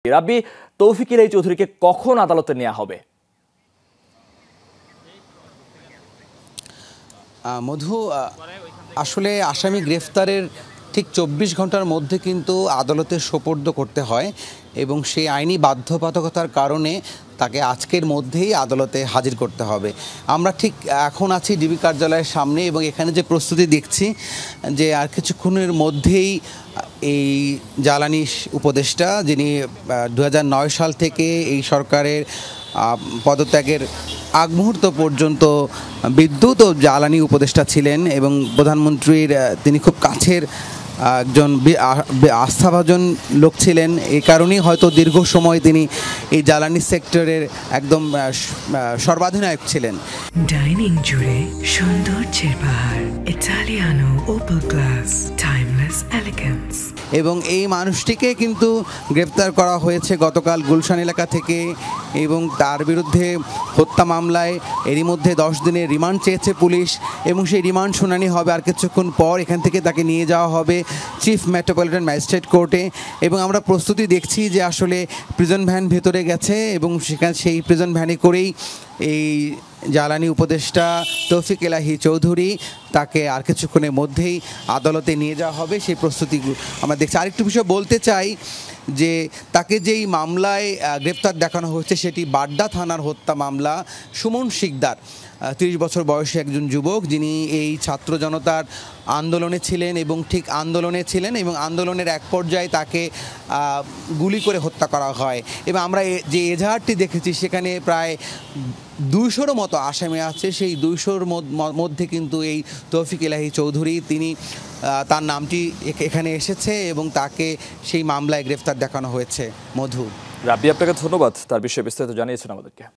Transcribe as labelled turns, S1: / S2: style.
S1: রাব্বি, তৌফিক ইলাহি চৌধুরীকে কখন আদালতে নেওয়া হবে?
S2: মধু, আসলে আসামি গ্রেফতারের ঠিক ২৪ ঘন্টার মধ্যে কিন্তু আদালতে সোপর্দ করতে হয় এবং সেই আইনি বাধ্যবাধকতার কারণে তাকে আজকের মধ্যেই আদালতে হাজির করতে হবে। আমরা ঠিক এখন আছি ডিবি কার্যালয়ের সামনে এবং এখানে যে প্রস্তুতি দেখছি যে আর কিছুক্ষণের মধ্যেই এই জ্বালানি উপদেষ্টা, যিনি ২০০৯ সাল থেকে এই সরকারের পদত্যাগের আগ মুহূর্ত পর্যন্ত বিদ্যুৎ ও জ্বালানি উপদেষ্টা ছিলেন এবং প্রধানমন্ত্রীর তিনি খুব কাছের একজন আস্থাভাজন লোক ছিলেন। এই কারণেই হয়তো দীর্ঘ সময় তিনি এই জ্বালানি সেক্টরের একদম সর্বাধিনায়ক ছিলেন।
S3: ডাইনিং জুড়ে সৌন্দর্যের পাহাড়, Italiano Opel glass, timeless elegance.
S2: এবং এই মানুষটিকে কিন্তু গ্রেপ্তার করা হয়েছে গতকাল গুলশান এলাকা থেকে এবং তার বিরুদ্ধে হত্যা মামলায় এরই মধ্যে 10 দিনের রিমান্ড চেয়েছে পুলিশ এবং সেই রিমান্ড শুনানি হবে আর কিছুক্ষণ পর। এখান থেকে তাকে নিয়ে যাওয়া হবে চিফ মেট্রোপলিটন ম্যাজিস্ট্রেট কোর্টে এবং আমরা প্রস্তুতি দেখছি যে আসলে প্রিজন ভ্যান ভেতরে গেছে এবং সেখানে সেই প্রিজন ভ্যানে করেই এই জ্বালানি উপদেষ্টা তৌফিক ইলাহি চৌধুরী তাকে আর কিছুক্ষণের মধ্যেই আদালতে নিয়ে যাওয়া হবে, সেই প্রস্তুতি আমরা দেখছি। আরেকটু বিষয় বলতে চাই যে তাকে যেই মামলায় গ্রেপ্তার দেখানো হয়েছে সেটি বাড্ডা থানার হত্যা মামলা। সুমন শিকদার 30 বছর বয়সী একজন যুবক, যিনি এই ছাত্র জনতার আন্দোলনে ছিলেন এবং এবং আন্দোলনের এক পর্যায়ে তাকে গুলি করে হত্যা করা হয় এবং আমরা যে এজাহারটি দেখেছি সেখানে প্রায় 200-র মতো আসামি আছে। সেই 200-র মধ্যে কিন্তু এই তৌফিক ইলাহি চৌধুরী, তার নামটি এখানে এসেছে এবং তাকে সেই মামলায় গ্রেফতার দেখানো হয়েছে। মধু,
S1: রাব্বি, আপনাকে ধন্যবাদ তার বিষয়ে বিস্তারিত জানিয়েছেন আমাদেরকে।